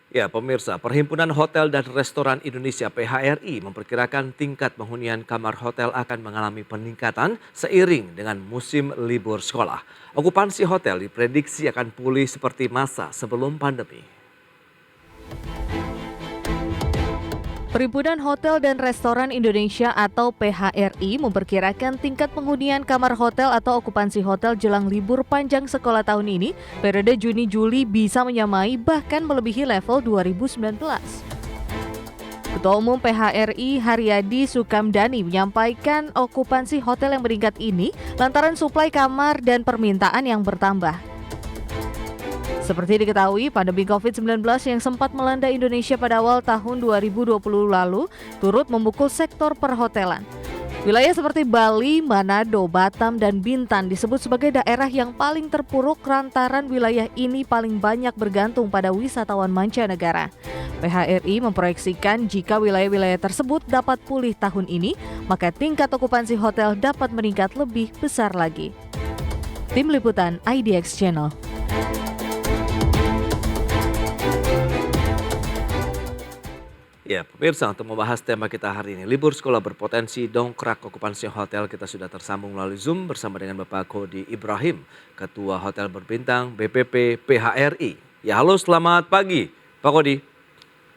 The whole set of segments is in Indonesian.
Ya, pemirsa, Perhimpunan Hotel dan Restoran Indonesia (PHRI) memperkirakan tingkat penghunian kamar hotel akan mengalami peningkatan seiring dengan musim libur sekolah. Okupansi hotel diprediksi akan pulih seperti masa sebelum pandemi. Perhimpunan Hotel dan Restoran Indonesia atau PHRI memperkirakan tingkat penghunian kamar hotel atau okupansi hotel jelang libur panjang sekolah tahun ini, periode Juni-Juli bisa menyamai bahkan melebihi level 2019. Ketua Umum PHRI Haryadi Sukamdani menyampaikan okupansi hotel yang meningkat ini lantaran suplai kamar dan permintaan yang bertambah. Seperti diketahui, pandemi COVID-19 yang sempat melanda Indonesia pada awal tahun 2020 lalu turut memukul sektor perhotelan. Wilayah seperti Bali, Manado, Batam, dan Bintan disebut sebagai daerah yang paling terpuruk lantaran wilayah ini paling banyak bergantung pada wisatawan mancanegara. PHRI memproyeksikan jika wilayah-wilayah tersebut dapat pulih tahun ini, maka tingkat okupansi hotel dapat meningkat lebih besar lagi. Tim Liputan IDX Channel. Ya, pemirsa, untuk membahas tema kita hari ini, libur sekolah berpotensi dongkrak okupansi hotel, kita sudah tersambung melalui Zoom bersama dengan Bapak Kodi Ibrahim, Ketua Hotel Berbintang BPP PHRI. Ya, halo, selamat pagi, Pak Kodi.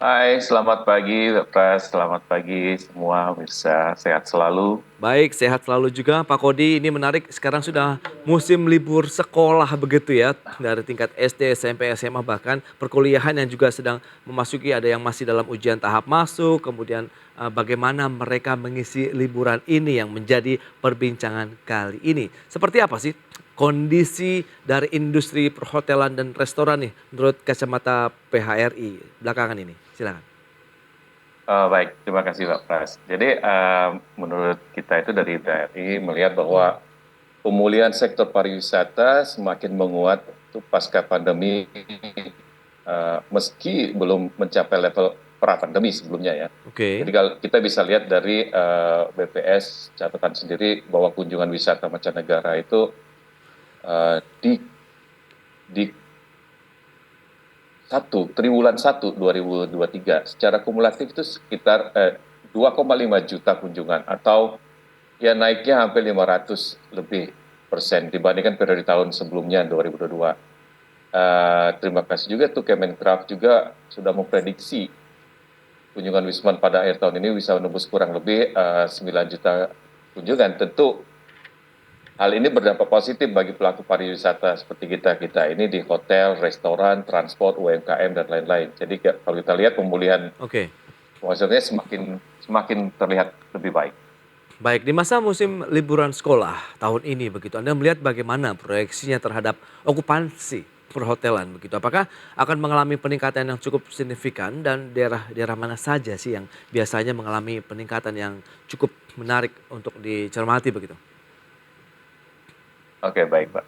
Hai, selamat pagi, Pak Pras. Selamat pagi semua, pemirsa. Sehat selalu. Baik, sehat selalu juga Pak Kodi. Ini menarik, sekarang sudah musim libur sekolah begitu ya. Dari tingkat SD, SMP, SMA, bahkan perkuliahan yang juga sedang memasuki, ada yang masih dalam ujian tahap masuk. Kemudian bagaimana mereka mengisi liburan ini yang menjadi perbincangan kali ini. Seperti apa sih kondisi dari industri perhotelan dan restoran nih menurut kacamata PHRI belakangan ini? Silakan. Baik, terima kasih Pak Pras. Jadi menurut kita itu dari BRI melihat bahwa pemulihan sektor pariwisata semakin menguat itu pasca pandemi, meski belum mencapai level pra-pandemi sebelumnya ya. Oke. Jadi kalau kita bisa lihat dari BPS catatan sendiri bahwa kunjungan wisata mancanegara itu di triwulan 1 2023 secara kumulatif itu sekitar 2,5 juta kunjungan atau ya naiknya hampir 500 lebih persen dibandingkan periode tahun sebelumnya 2022. Terima kasih juga tuh Kemenkraf juga sudah memprediksi kunjungan wisman pada akhir tahun ini bisa menembus kurang lebih 9 juta kunjungan. Tentu hal ini berdampak positif bagi pelaku pariwisata seperti kita ini di hotel, restoran, transport, UMKM dan lain-lain. Jadi kalau kita lihat pemulihan Oke. maksudnya semakin terlihat lebih baik. Baik, di masa musim liburan sekolah tahun ini begitu, Anda melihat bagaimana proyeksinya terhadap okupansi perhotelan begitu? Apakah akan mengalami peningkatan yang cukup signifikan dan daerah-daerah mana saja sih yang biasanya mengalami peningkatan yang cukup menarik untuk dicermati begitu? Oke, baik Pak.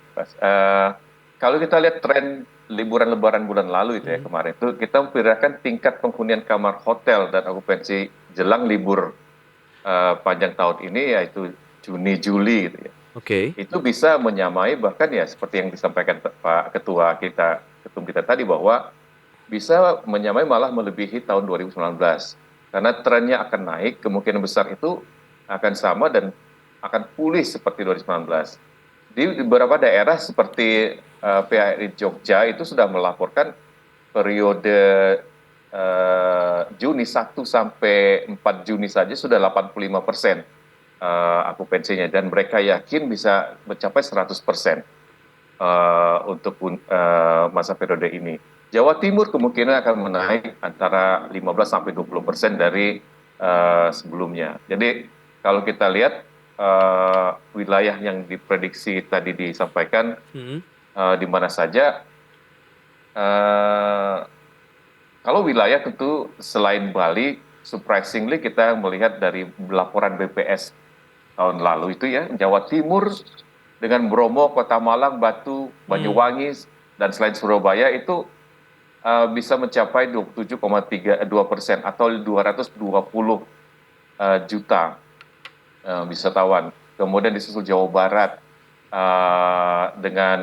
Kalau kita lihat tren liburan lebaran bulan lalu itu ya kemarin itu kita memperkirakan tingkat penghunian kamar hotel dan okupansi jelang libur panjang tahun ini yaitu Juni Juli gitu ya. Oke. Itu bisa menyamai bahkan ya seperti yang disampaikan Pak Ketum kita tadi bahwa bisa menyamai malah melebihi tahun 2019 karena trennya akan naik, kemungkinan besar itu akan sama dan akan pulih seperti 2019. Di beberapa daerah seperti PHRI Jogja itu sudah melaporkan periode Juni 1 sampai 4 Juni saja sudah 85% okupansinya dan mereka yakin bisa mencapai 100% untuk masa periode ini. Jawa Timur kemungkinan akan menaik antara 15 sampai 20% dari sebelumnya. Jadi kalau kita lihat wilayah yang diprediksi tadi disampaikan di mana saja, kalau wilayah tentu selain Bali, surprisingly kita melihat dari laporan BPS tahun lalu itu ya, Jawa Timur dengan Bromo, Kota Malang, Batu, Banyuwangi, dan selain Surabaya itu bisa mencapai 27,32% atau 220 juta wisatawan. Kemudian disusul Jawa Barat dengan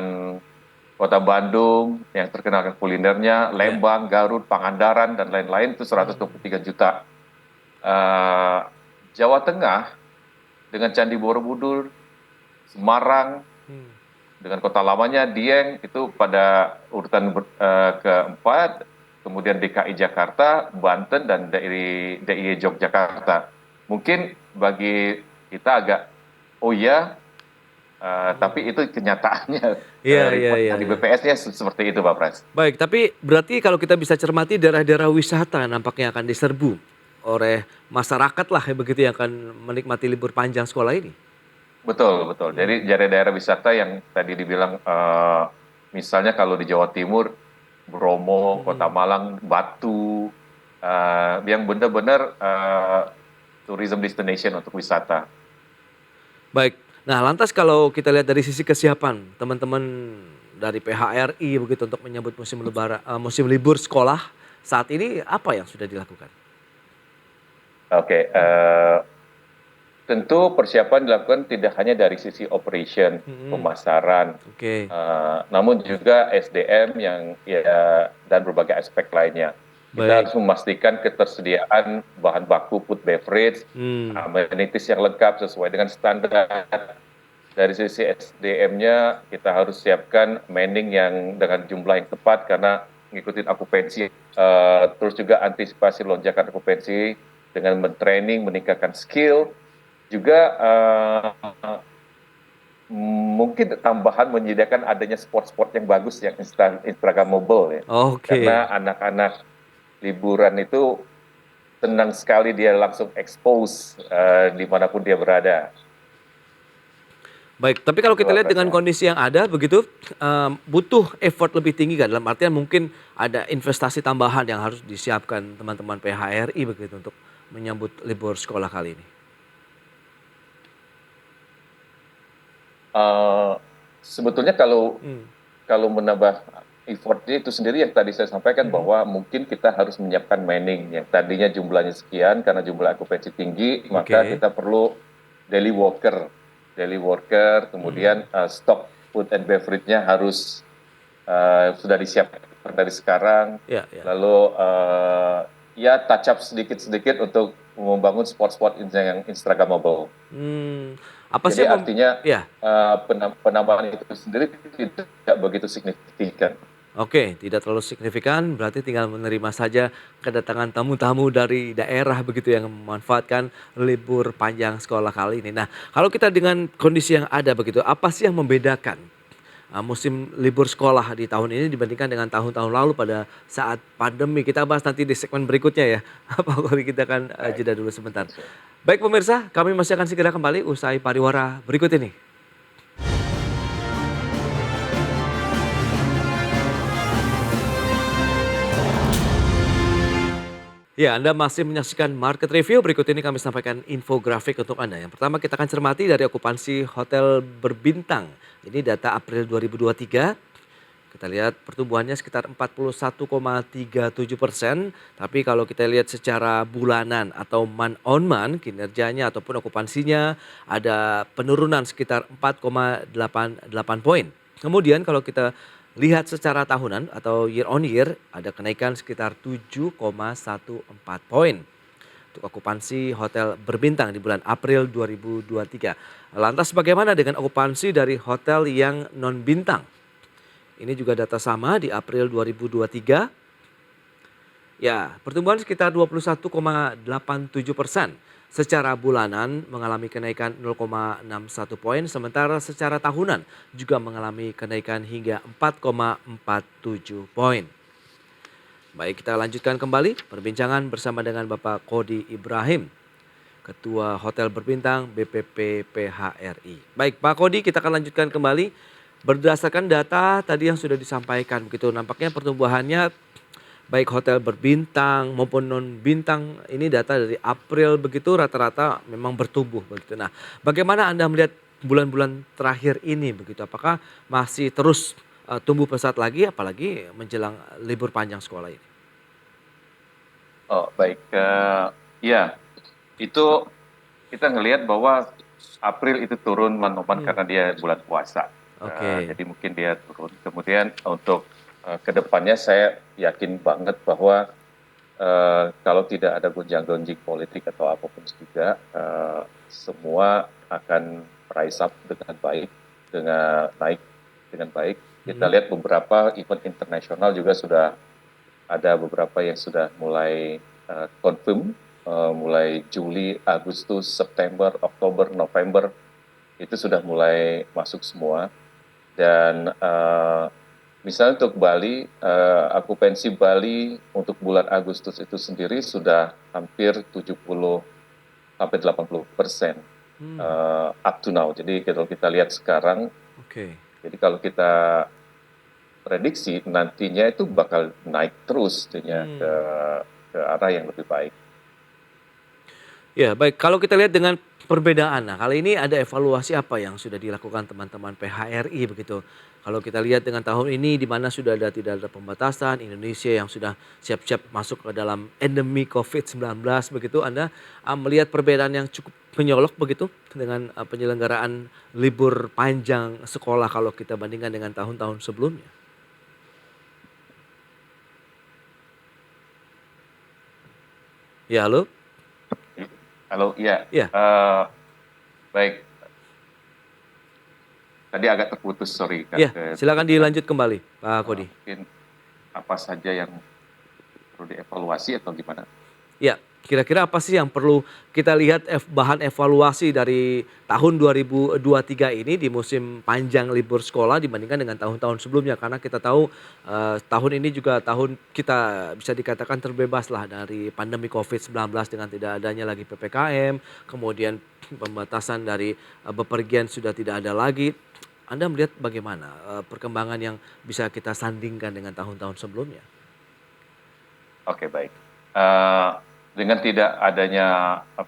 Kota Bandung yang terkenal dengan kulinernya, Lembang, Garut, Pangandaran, dan lain-lain itu 123 juta. Jawa Tengah dengan Candi Borobudur, Semarang, dengan kota lamanya Dieng itu pada urutan keempat, kemudian DKI Jakarta, Banten, dan DIY Yogyakarta. Mungkin bagi kita agak, oh ya, tapi itu kenyataannya Iya, report iya, dari iya. BPS-nya seperti itu, Pak Pres. Baik, tapi berarti kalau kita bisa cermati daerah-daerah wisata nampaknya akan diserbu oleh masyarakat lah ya begitu yang akan menikmati libur panjang sekolah ini. Betul, betul. Jadi daerah-daerah wisata yang tadi dibilang, misalnya kalau di Jawa Timur, Bromo, Kota Malang, Batu, yang benar-benar tourism destination untuk wisata. Baik, nah lantas kalau kita lihat dari sisi kesiapan teman-teman dari PHRI begitu untuk menyambut musim libur sekolah saat ini apa yang sudah dilakukan? Oke, tentu persiapan dilakukan tidak hanya dari sisi operation, pemasaran, Oke, namun juga SDM yang dan berbagai aspek lainnya. Kita baik. harus memastikan ketersediaan bahan baku food beverage, amenities yang lengkap sesuai dengan standar. Dari sisi SDM-nya kita harus siapkan manning yang dengan jumlah yang tepat karena ngikutin okupansi, terus juga antisipasi lonjakan okupansi dengan mentraining, meningkatkan skill, juga mungkin tambahan menyediakan adanya sport-sport yang bagus yang instagramable ya. Oke. Karena anak-anak liburan itu senang sekali dia langsung expose dimanapun dia berada. Baik, tapi kalau kita lihat dengan kondisi yang ada begitu, butuh effort lebih tinggi kan? Dalam artian mungkin ada investasi tambahan yang harus disiapkan teman-teman PHRI begitu untuk menyambut libur sekolah kali ini. Sebetulnya kalau menambah effortnya itu sendiri yang tadi saya sampaikan bahwa mungkin kita harus menyiapkan manning yang tadinya jumlahnya sekian karena jumlah okupansi tinggi, maka kita perlu daily worker, kemudian stok food and beverage-nya harus sudah disiapkan dari sekarang. Ya, ya. Lalu ya touch up sedikit-sedikit untuk membangun spot-spot yang instagramable. Apa Jadi sih yang artinya ya. penambahan itu sendiri tidak begitu signifikan. Oke, tidak terlalu signifikan, berarti tinggal menerima saja kedatangan tamu-tamu dari daerah begitu yang memanfaatkan libur panjang sekolah kali ini. Nah, kalau kita dengan kondisi yang ada begitu, apa sih yang membedakan musim libur sekolah di tahun ini dibandingkan dengan tahun-tahun lalu pada saat pandemi? Kita bahas nanti di segmen berikutnya ya. Apa kalau kita akan jeda dulu sebentar. Baik pemirsa, kami masih akan segera kembali usai pariwara berikut ini. Ya, Anda masih menyaksikan Market Review. Berikut ini kami sampaikan infografik untuk Anda. Yang pertama kita akan cermati dari okupansi hotel berbintang. Ini data April 2023. Kita lihat pertumbuhannya sekitar 41,37%. Tapi kalau kita lihat secara bulanan atau month on month, kinerjanya ataupun okupansinya ada penurunan sekitar 4,88 poin. Kemudian kalau kita lihat secara tahunan atau year on year ada kenaikan sekitar 7,14 poin untuk okupansi hotel berbintang di bulan April 2023. Lantas bagaimana dengan okupansi dari hotel yang non bintang? Ini juga data sama di April 2023. Ya, pertumbuhan sekitar 21,87%. Secara bulanan mengalami kenaikan 0,61 poin, sementara secara tahunan juga mengalami kenaikan hingga 4,47 poin. Baik, kita lanjutkan kembali perbincangan bersama dengan Bapak Kodi Ibrahim, Ketua Hotel Berbintang BPP PHRI. Baik, Pak Kodi, kita akan lanjutkan kembali. Berdasarkan data tadi yang sudah disampaikan begitu, nampaknya pertumbuhannya baik hotel berbintang maupun non bintang ini data dari April begitu rata-rata memang bertumbuh begitu. Nah, bagaimana Anda melihat bulan-bulan terakhir ini begitu? Apakah masih terus tumbuh pesat lagi apalagi menjelang libur panjang sekolah ini? Oh, baik. Ya, itu kita ngelihat bahwa April itu turun karena dia bulan puasa. Oke. Jadi mungkin dia turun. Kemudian untuk kedepannya saya yakin banget bahwa kalau tidak ada gonjang-ganjing politik atau apapun juga, semua akan rise up dengan baik, dengan naik dengan baik. Kita lihat beberapa event internasional juga sudah ada beberapa yang sudah mulai confirm, mulai Juli, Agustus, September, Oktober, November, itu sudah mulai masuk semua. Dan misalnya untuk Bali, akupansi Bali untuk bulan Agustus itu sendiri sudah hampir 70 sampai 80% up to now. Jadi kalau kita lihat sekarang, Oke. jadi kalau kita prediksi nantinya itu bakal naik terus tentunya ke arah yang lebih baik. Ya, baik. Kalau kita lihat dengan perbedaan, nah kali ini ada evaluasi apa yang sudah dilakukan teman-teman PHRI begitu? Kalau kita lihat dengan tahun ini di mana tidak ada pembatasan, Indonesia yang sudah siap-siap masuk ke dalam endemi COVID-19 begitu, Anda melihat perbedaan yang cukup menyolok begitu dengan penyelenggaraan libur panjang sekolah kalau kita bandingkan dengan tahun-tahun sebelumnya? Ya, halo? Halo, iya. Ya. Baik. Tadi agak terputus, sorry. Ya, silakan dilanjut kembali, Pak Kodi. Mungkin apa saja yang perlu dievaluasi atau gimana? Ya, kira-kira apa sih yang perlu kita lihat bahan evaluasi dari tahun 2023 ini di musim panjang libur sekolah dibandingkan dengan tahun-tahun sebelumnya? Karena kita tahu tahun ini juga tahun kita bisa dikatakan terbebas lah dari pandemi COVID-19 dengan tidak adanya lagi PPKM, kemudian pembatasan dari bepergian sudah tidak ada lagi. Anda melihat bagaimana perkembangan yang bisa kita sandingkan dengan tahun-tahun sebelumnya? Oke, baik. Dengan tidak adanya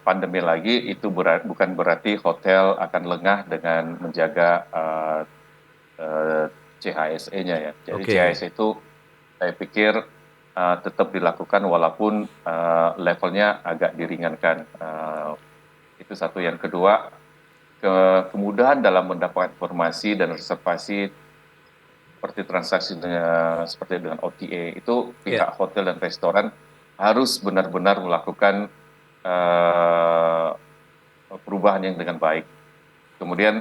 pandemi lagi, itu bukan berarti hotel akan lengah dengan menjaga CHSE-nya ya. Jadi Oke. CHSE itu saya pikir tetap dilakukan walaupun levelnya agak diringankan. Itu satu. Yang kedua, kemudahan dalam mendapatkan informasi dan reservasi seperti transaksi seperti dengan OTA itu pihak hotel dan restoran harus benar-benar melakukan perubahan yang dengan baik. Kemudian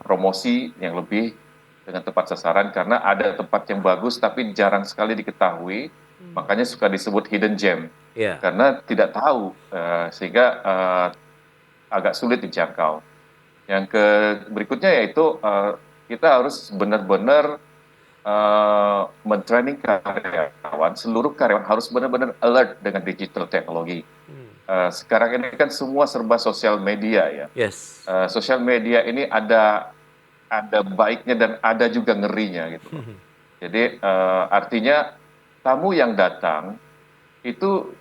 promosi yang lebih dengan tepat sasaran karena ada tempat yang bagus tapi jarang sekali diketahui, makanya suka disebut hidden gem karena tidak tahu sehingga agak sulit dijangkau. Yang berikutnya yaitu kita harus benar-benar mentraining karyawan, seluruh karyawan harus benar-benar alert dengan digital teknologi. Sekarang ini kan semua serba sosial media ya. Yes. Sosial media ini ada baiknya dan ada juga ngerinya gitu. Jadi artinya tamu yang datang itu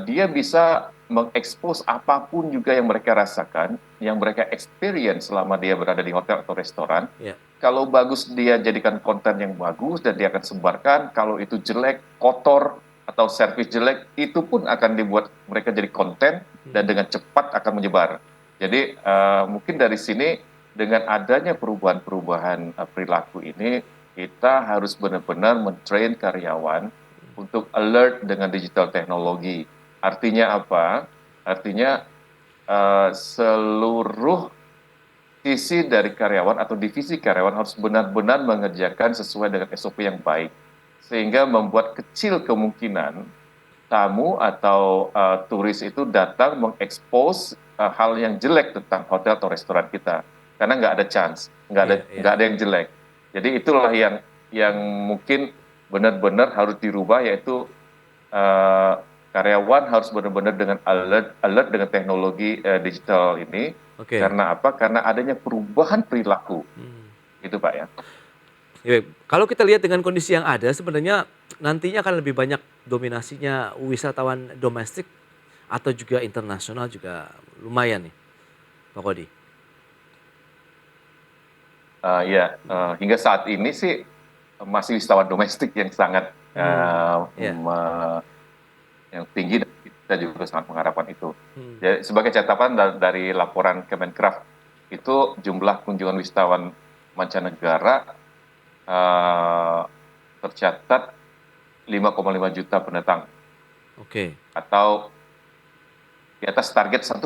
dia bisa mengekspos apapun juga yang mereka rasakan, yang mereka experience selama dia berada di hotel atau restoran. Kalau bagus dia jadikan konten yang bagus dan dia akan sebarkan. Kalau itu jelek, kotor atau servis jelek, itu pun akan dibuat mereka jadi konten dan dengan cepat akan menyebar. Jadi mungkin dari sini dengan adanya perubahan-perubahan perilaku ini, kita harus benar-benar mentrain karyawan untuk alert dengan digital teknologi. Artinya apa? Artinya seluruh sisi dari karyawan atau divisi karyawan harus benar-benar mengerjakan sesuai dengan SOP yang baik. Sehingga membuat kecil kemungkinan tamu atau turis itu datang mengekspos hal yang jelek tentang hotel atau restoran kita. Karena nggak ada chance, nggak ada yang jelek. Jadi itulah yang mungkin benar-benar harus dirubah, yaitu karyawan harus benar-benar dengan alert dengan teknologi digital ini. Karena apa? Karena adanya perubahan perilaku. Itu Pak ya. Kalau kita lihat dengan kondisi yang ada, sebenarnya nantinya akan lebih banyak dominasinya wisatawan domestik atau juga internasional juga lumayan nih, Pak Kodi. Hingga saat ini sih masih wisatawan domestik yang sangat yang tinggi, dan kita juga sangat mengharapkan itu. Jadi, sebagai catatan dari laporan Kemenkraf, itu jumlah kunjungan wisatawan mancanegara tercatat 5,5 juta pendatang Oke. atau di atas target 1,8.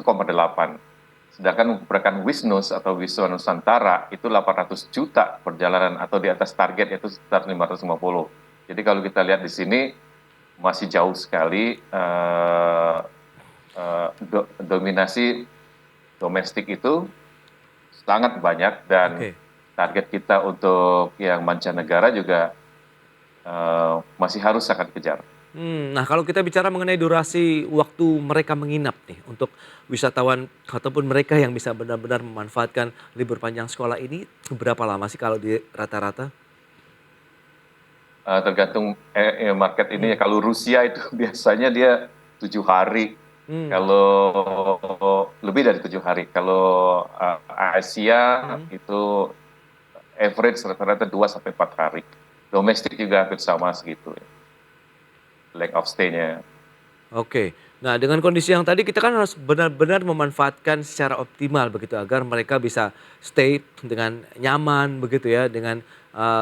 Sedangkan pergerakan Wisnus atau Wisma Nusantara itu 800 juta perjalanan atau di atas target yaitu sekitar 550. Jadi kalau kita lihat di sini masih jauh sekali dominasi domestik itu sangat banyak dan Oke. target kita untuk yang mancanegara juga masih harus sangat kejar. Nah kalau kita bicara mengenai durasi waktu mereka menginap nih untuk wisatawan ataupun mereka yang bisa benar-benar memanfaatkan libur panjang sekolah ini, berapa lama sih kalau di rata-rata? Tergantung market ini ya. Mmm, Kalau Rusia itu biasanya dia 7 hari. mmm, Kalau lebih dari 7 hari. Kalau Asia mhm. itu average rata-rata 2 sampai 4 hari. Domestik juga hampir sama segitu ya, length of stay-nya. Oke. Nah, dengan kondisi yang tadi kita kan harus benar-benar memanfaatkan secara optimal begitu agar mereka bisa stay dengan nyaman begitu ya, dengan,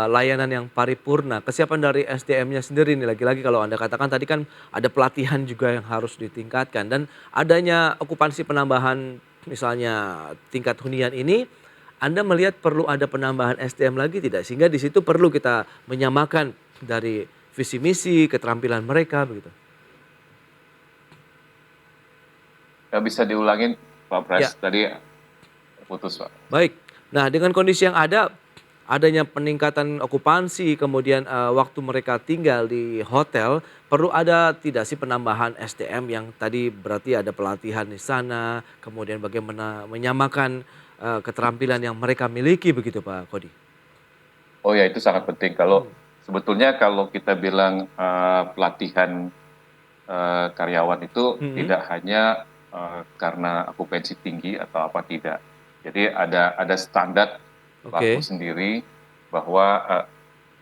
layanan yang paripurna. Kesiapan dari SDM-nya sendiri nih lagi-lagi kalau Anda katakan tadi kan ada pelatihan juga yang harus ditingkatkan dan adanya okupansi penambahan misalnya tingkat hunian ini, Anda melihat perlu ada penambahan SDM lagi tidak? Sehingga di situ perlu kita menyamakan dari visi misi, keterampilan mereka begitu. Bisa diulangin Pak Pres, Ya. tadi putus Pak. Baik. Nah, dengan kondisi yang ada, adanya peningkatan okupansi, kemudian, waktu mereka tinggal di hotel, perlu ada tidak sih penambahan SDM yang tadi berarti ada pelatihan di sana, kemudian bagaimana menyamakan, keterampilan yang mereka miliki begitu Pak Kodi? Oh ya itu sangat penting. Kalau Mmm, sebetulnya kalau kita bilang pelatihan karyawan itu mhm, tidak hanya karena okupansi tinggi atau apa tidak. Jadi ada standar baku oke, sendiri bahwa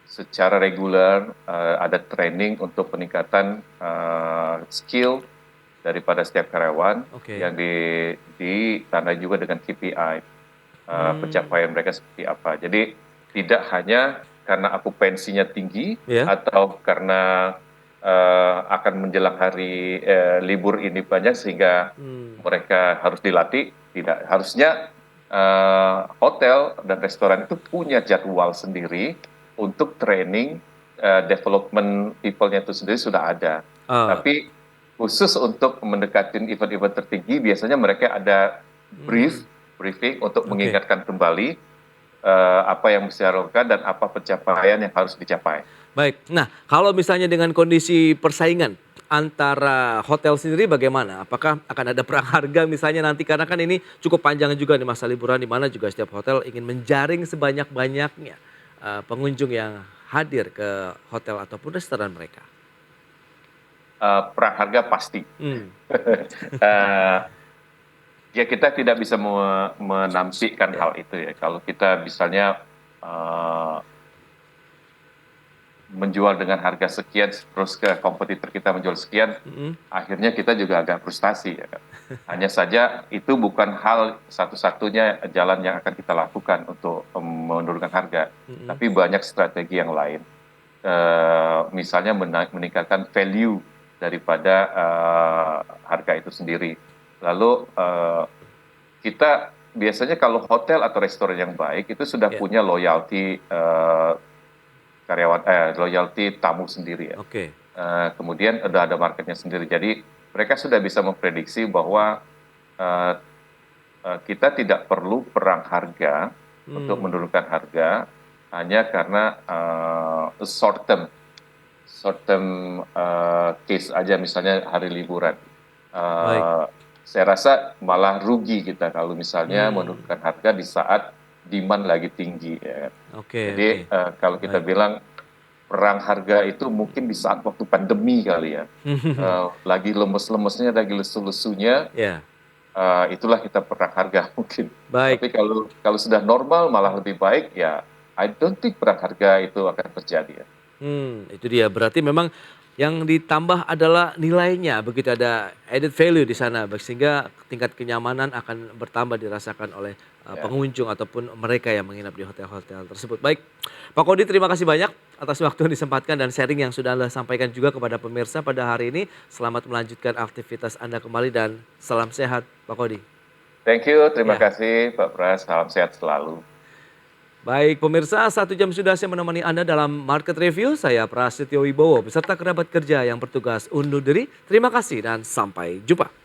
secara reguler ada training untuk peningkatan skill daripada setiap karyawan oke. yang ditandai juga dengan KPI, Mmm, pencapaian mereka seperti apa. Jadi tidak hanya karena akupansinya tinggi ya, atau karena akan menjelang hari libur ini banyak sehingga mmm, mereka harus dilatih. Tidak, harusnya hotel dan restoran itu punya jadwal sendiri untuk training, development people-nya itu sendiri sudah ada. eee, Tapi khusus untuk mendekati event-event tertinggi biasanya mereka ada mmm, briefing untuk oke. mengingatkan kembali apa yang mesti dilakukan dan apa pencapaian yang harus dicapai. Baik. Nah, kalau misalnya dengan kondisi persaingan antara hotel sendiri bagaimana? Apakah akan ada perang harga misalnya nanti? Karena kan ini cukup panjang juga di masa liburan di mana juga setiap hotel ingin menjaring sebanyak-banyaknya pengunjung yang hadir ke hotel ataupun restoran mereka. Perang harga pasti. Hmm, Eh, Ya kita tidak bisa menampikkan ya. hal itu ya. Kalau kita misalnya eh, menjual dengan harga sekian, terus ke kompetitor kita menjual sekian, Mm-mm, akhirnya kita juga agak frustasi ya kan. Hanya saja itu bukan hal satu-satunya jalan yang akan kita lakukan untuk menurunkan harga, mm-mm. tapi banyak strategi yang lain. Misalnya meningkatkan value daripada harga itu sendiri. Lalu kita biasanya kalau hotel atau restoran yang baik itu sudah Ya, punya loyalty loyalty tamu sendiri ya. oke. Kemudian ada marketnya sendiri. Jadi mereka sudah bisa memprediksi bahwa eh, kita tidak perlu perang harga untuk Hmm, menurunkan harga hanya karena short term case aja misalnya hari liburan. baik. Eh, saya rasa malah rugi kita kalau misalnya Hmm, menurunkan harga di saat demand lagi tinggi. Ya kan. oke, Jadi oke. kalau kita Baik. bilang perang harga itu mungkin di saat waktu pandemi kali ya. Lagi lemes-lemesnya, lagi lesu-lesunya, Ya, itulah kita perang harga mungkin. baik. Tapi kalau kalau sudah normal malah lebih baik ya I don't think perang harga itu akan terjadi ya. Itu dia. Berarti memang Yang ditambah adalah nilainya, begitu ada added value di sana, sehingga tingkat kenyamanan akan bertambah dirasakan oleh pengunjung ataupun mereka yang menginap di hotel-hotel tersebut. Baik, Pak Kodi terima kasih banyak atas waktu yang disempatkan dan sharing yang sudah Anda sampaikan juga kepada pemirsa pada hari ini. Selamat melanjutkan aktivitas Anda kembali dan salam sehat Pak Kodi. Thank you, terima Ya. kasih Pak Pras, salam sehat selalu. Baik pemirsa, 1 jam sudah saya menemani Anda dalam Market Review. Saya Prasetyo Wibowo beserta kerabat kerja yang bertugas undur diri. Terima kasih dan sampai jumpa.